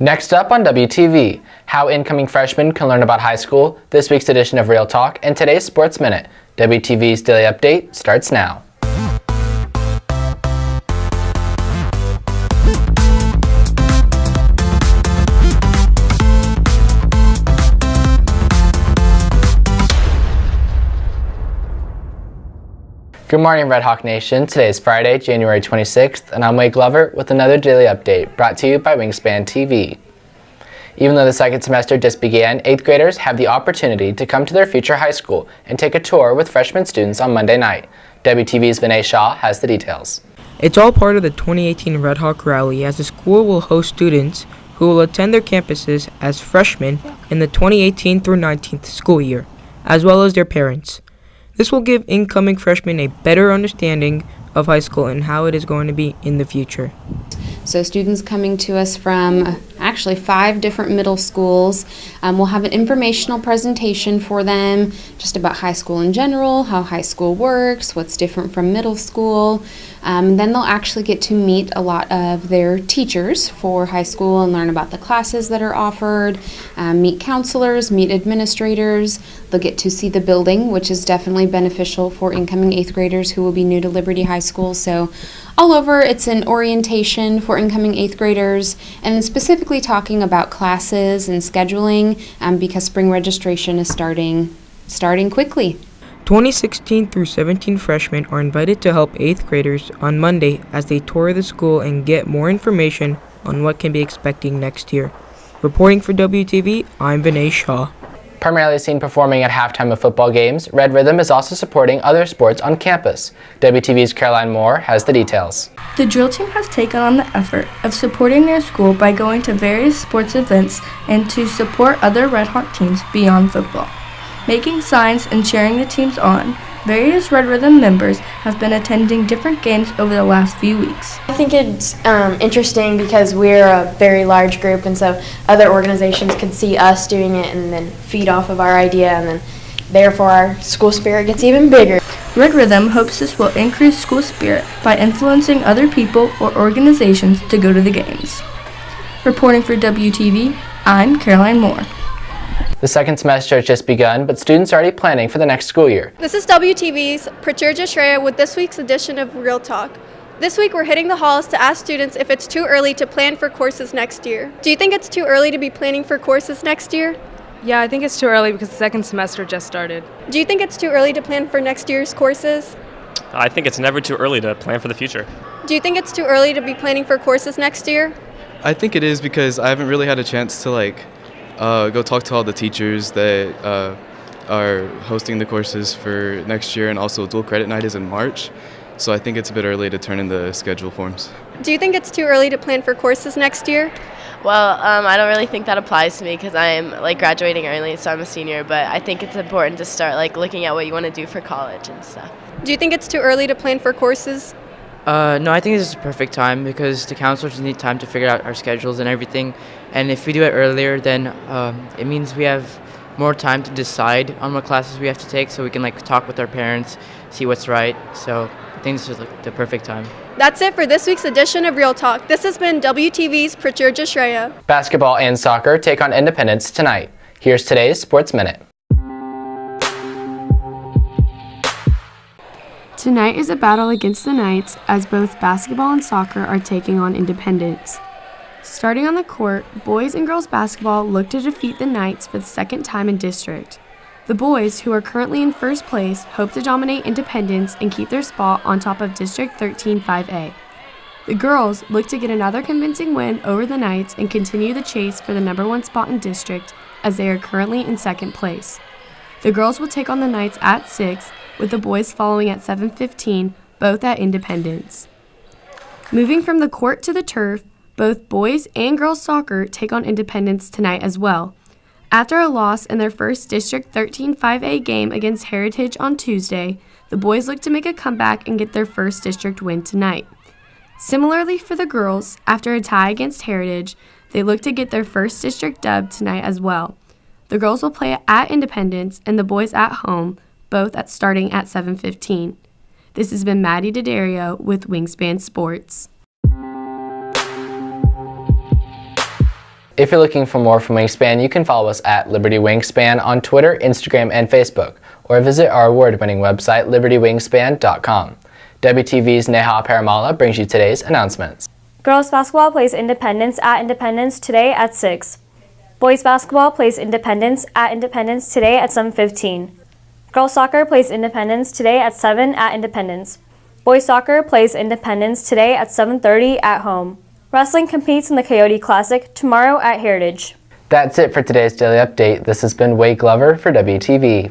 Next up on WTV, how incoming freshmen can learn about high school, this week's edition of Real Talk, and today's Sports Minute. WTV's Daily Update starts now. Good morning, Red Hawk Nation. Today is Friday, January 26th, and I'm Wade Glover with another daily update brought to you by Wingspan TV. Even though the second semester just began, 8th graders have the opportunity to come to their future high school and take a tour with freshman students on Monday night. WTV's Vinay Shah has the details. It's all part of the 2018 Red Hawk Rally, as the school will host students who will attend their campuses as freshmen in the 2018 through 19th school year, as well as their parents. This will give incoming freshmen a better understanding of high school and how it is going to be in the future. So students coming to us from actually 5 different middle schools. We'll have an informational presentation for them just about high school in general, how high school works, what's different from middle school. Then they'll actually get to meet a lot of their teachers for high school and learn about the classes that are offered, meet counselors, meet administrators. They'll get to see the building, which is definitely beneficial for incoming 8th graders who will be new to Liberty High School. So all over, it's an orientation for incoming 8th graders, and specifically talking about classes and scheduling because spring registration is starting quickly. 2016 through 17 freshmen are invited to help 8th graders on Monday as they tour the school and get more information on what can be expecting next year. Reporting for WTV, I'm Vinay Shah. Primarily seen performing at halftime of football games, Red Rhythm is also supporting other sports on campus. WTV's Caroline Moore has the details. The drill team has taken on the effort of supporting their school by going to various sports events and to support other Red Hawk teams beyond football. Making signs and cheering the teams on, various Red Rhythm members have been attending different games over the last few weeks. I think it's interesting because we're a very large group, and so other organizations can see us doing it and then feed off of our idea, and then therefore our school spirit gets even bigger. Red Rhythm hopes this will increase school spirit by influencing other people or organizations to go to the games. Reporting for WTV, I'm Caroline Moore. The second semester has just begun, but students are already planning for the next school year. This is WTV's Pratyurja Shreya with this week's edition of Real Talk. This week we're hitting the halls to ask students if it's too early to plan for courses next year. Do you think it's too early to be planning for courses next year? Yeah, I think it's too early because the second semester just started. Do you think it's too early to plan for next year's courses? I think it's never too early to plan for the future. Do you think it's too early to be planning for courses next year? I think it is because I haven't really had a chance to go talk to all the teachers that are hosting the courses for next year, and also dual credit night is in March, so I think it's a bit early to turn in the schedule forms. Do you think it's too early to plan for courses next year? Well, I don't really think that applies to me because I am graduating early, so I'm a senior, but I think it's important to start looking at what you want to do for college and stuff. Do you think it's too early to plan for courses? No, I think this is a perfect time because the counselors need time to figure out our schedules and everything. And if we do it earlier, then it means we have more time to decide on what classes we have to take, so we can talk with our parents, see what's right. So I think this is the perfect time. That's it for this week's edition of Real Talk. This has been WTV's Pratyurja Shreya. Basketball and soccer take on Independence tonight. Here's today's Sports Minute. Tonight is a battle against the Knights as both basketball and soccer are taking on Independence. Starting on the court, boys and girls basketball look to defeat the Knights for the second time in district. The boys, who are currently in first place, hope to dominate Independence and keep their spot on top of District 13 5A. The girls look to get another convincing win over the Knights and continue the chase for the number 1 spot in district as they are currently in second place. The girls will take on the Knights at 6, with the boys following at 7:15, both at Independence. Moving from the court to the turf, both boys and girls soccer take on Independence tonight as well. After a loss in their first District 13 5A game against Heritage on Tuesday, the boys look to make a comeback and get their first district win tonight. Similarly for the girls, after a tie against Heritage, they look to get their first district dub tonight as well. The girls will play at Independence and the boys at home, both starting at 7:15. This has been Maddie D'Addario with Wingspan Sports. If you're looking for more from Wingspan, you can follow us at Liberty Wingspan on Twitter, Instagram, and Facebook, or visit our award-winning website, libertywingspan.com. WTV's Neha Paramala brings you today's announcements. Girls basketball plays Independence at Independence today at 6. Boys basketball plays Independence at Independence today at 7:15. Girls soccer plays Independence today at 7 at Independence. Boys soccer plays Independence today at 7:30 at home. Wrestling competes in the Coyote Classic tomorrow at Heritage. That's it for today's Daily Update. This has been Wade Glover for WTV.